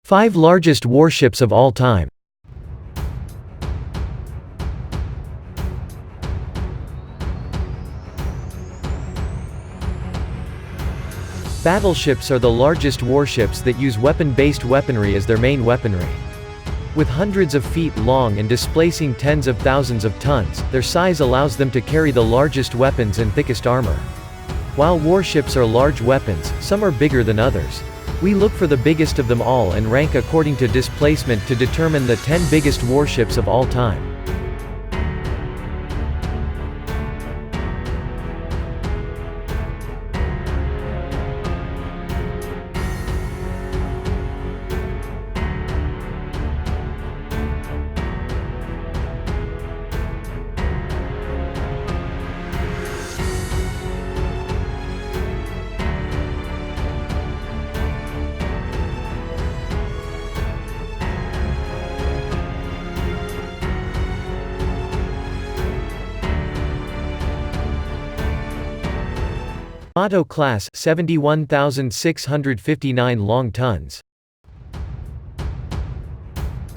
5 largest warships of all time. Battleships are the largest warships that use weapon-based weaponry as their main weaponry. With hundreds of feet long and displacing tens of thousands of tons, their size allows them to carry the largest weapons and thickest armor. While warships are large weapons, some are bigger than others. We look for the biggest of them all and rank according to displacement to determine the 10 biggest warships of all time. Yamato class 71,659 long tons.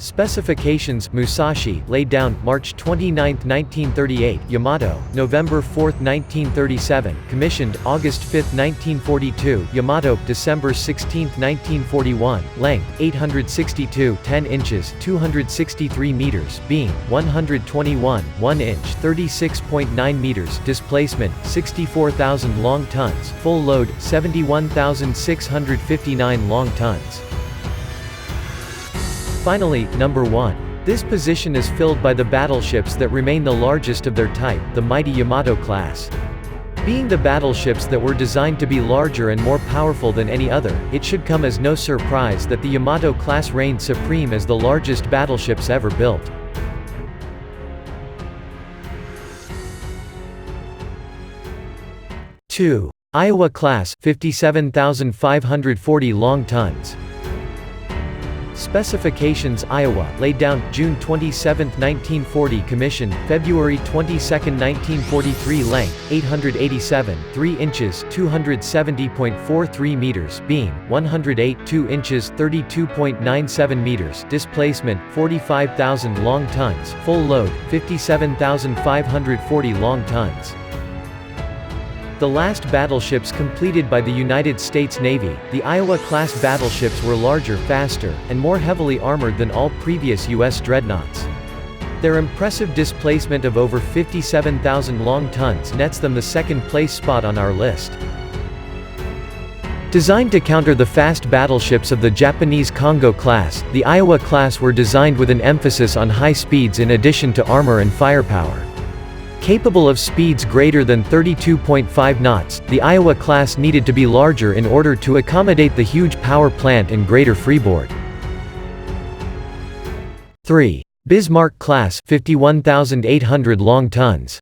Specifications: Musashi, laid down, March 29, 1938, Yamato, November 4, 1937, commissioned, August 5, 1942, Yamato, December 16, 1941, length, 862, 10 inches, 263 meters, beam, 121, 1 inch, 36.9 meters, displacement, 64,000 long tons, full load, 71,659 long tons. Finally, number 1. This position is filled by the battleships that remain the largest of their type, the mighty Yamato class. Being the battleships that were designed to be larger and more powerful than any other, it should come as no surprise that the Yamato class reigned supreme as the largest battleships ever built. Two. Iowa class, 57,540 long tons. Specifications: Iowa, laid down, June 27, 1940, commissioned, February 22, 1943, length, 887, 3 inches, 270.43 meters, beam, 108, 2 inches, 32.97 meters, displacement, 45,000 long tons, full load, 57,540 long tons. The last battleships completed by the United States Navy, the Iowa-class battleships were larger, faster, and more heavily armored than all previous U.S. dreadnoughts. Their impressive displacement of over 57,000 long tons nets them the second-place spot on our list. Designed to counter the fast battleships of the Japanese Kongo class, the Iowa class were designed with an emphasis on high speeds in addition to armor and firepower. Capable of speeds greater than 32.5 knots, the Iowa class needed to be larger in order to accommodate the huge power plant and greater freeboard. 3. Bismarck class, 51,800 long tons.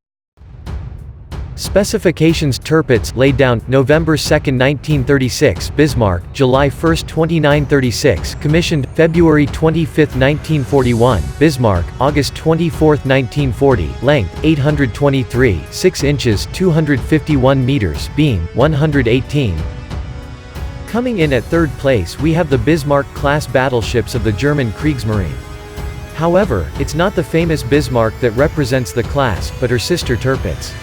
Specifications: Tirpitz, laid down, November 2, 1936, Bismarck, July 1, 2936, commissioned, February 25, 1941, Bismarck, August 24, 1940, length, 823, 6 inches, 251 meters, beam, 118. Coming in at third place we have the Bismarck-class battleships of the German Kriegsmarine. However, it's not the famous Bismarck that represents the class, but her sister Tirpitz.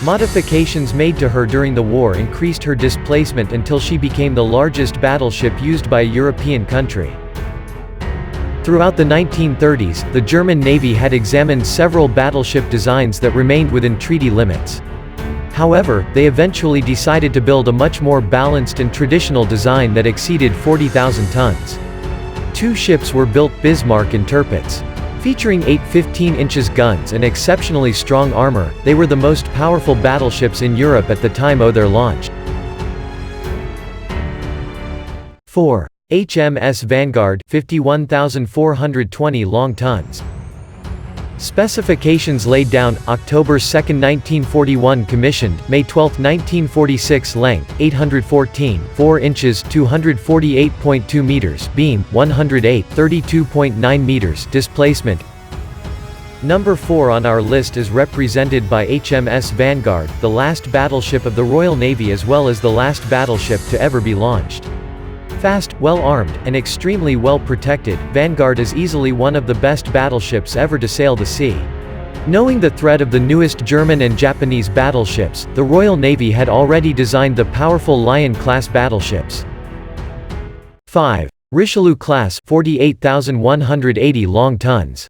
Modifications made to her during the war increased her displacement until she became the largest battleship used by a European country. Throughout the 1930s, the German Navy had examined several battleship designs that remained within treaty limits. However, they eventually decided to build a much more balanced and traditional design that exceeded 40,000 tons. 2 ships were built, Bismarck and Tirpitz. Featuring 8 15-inch guns and exceptionally strong armor, they were the most powerful battleships in Europe at the time of their launch. 4. HMS Vanguard, 51,420 long tons. Specifications: laid down, October 2, 1941, commissioned, May 12, 1946, length, 814, 4 inches, 248.2 meters, beam, 108, 32.9 meters, displacement. Number 4 on our list is represented by HMS Vanguard, the last battleship of the Royal Navy as well as the last battleship to ever be launched. Fast, well-armed, and extremely well-protected, Vanguard is easily one of the best battleships ever to sail the sea. Knowing the threat of the newest German and Japanese battleships, the Royal Navy had already designed the powerful Lion-class battleships. 5. Richelieu class, 48,180 long tons.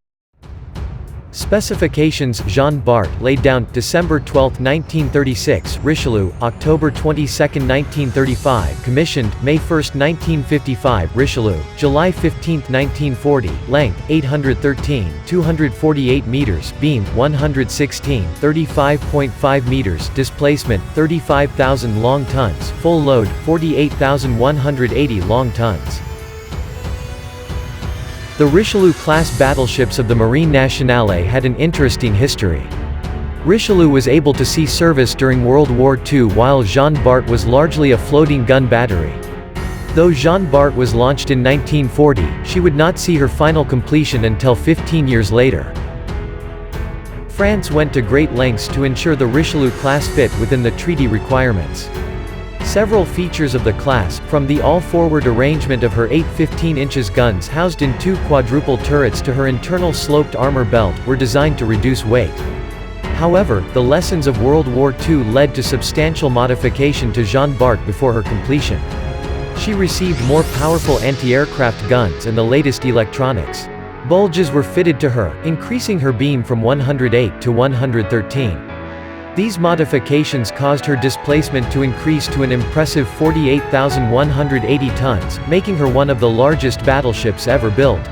Specifications: Jean Bart, laid down, December 12, 1936, Richelieu, October 22, 1935, commissioned, May 1, 1955, Richelieu, July 15, 1940, length, 813, 248 meters, beam, 116, 35.5 meters, displacement, 35,000 long tons, full load, 48,180 long tons. The Richelieu-class battleships of the Marine Nationale had an interesting history. Richelieu was able to see service during World War II while Jean Bart was largely a floating gun battery. Though Jean Bart was launched in 1940, she would not see her final completion until 15 years later. France went to great lengths to ensure the Richelieu-class fit within the treaty requirements. Several features of the class, from the all-forward arrangement of her 8 15-inch guns housed in 2 quadruple turrets to her internal sloped armor belt, were designed to reduce weight. However, the lessons of World War II led to substantial modification to Jean Bart before her completion. She received more powerful anti-aircraft guns and the latest electronics. Bulges were fitted to her, increasing her beam from 108 to 113. These modifications caused her displacement to increase to an impressive 48,180 tons, making her one of the largest battleships ever built.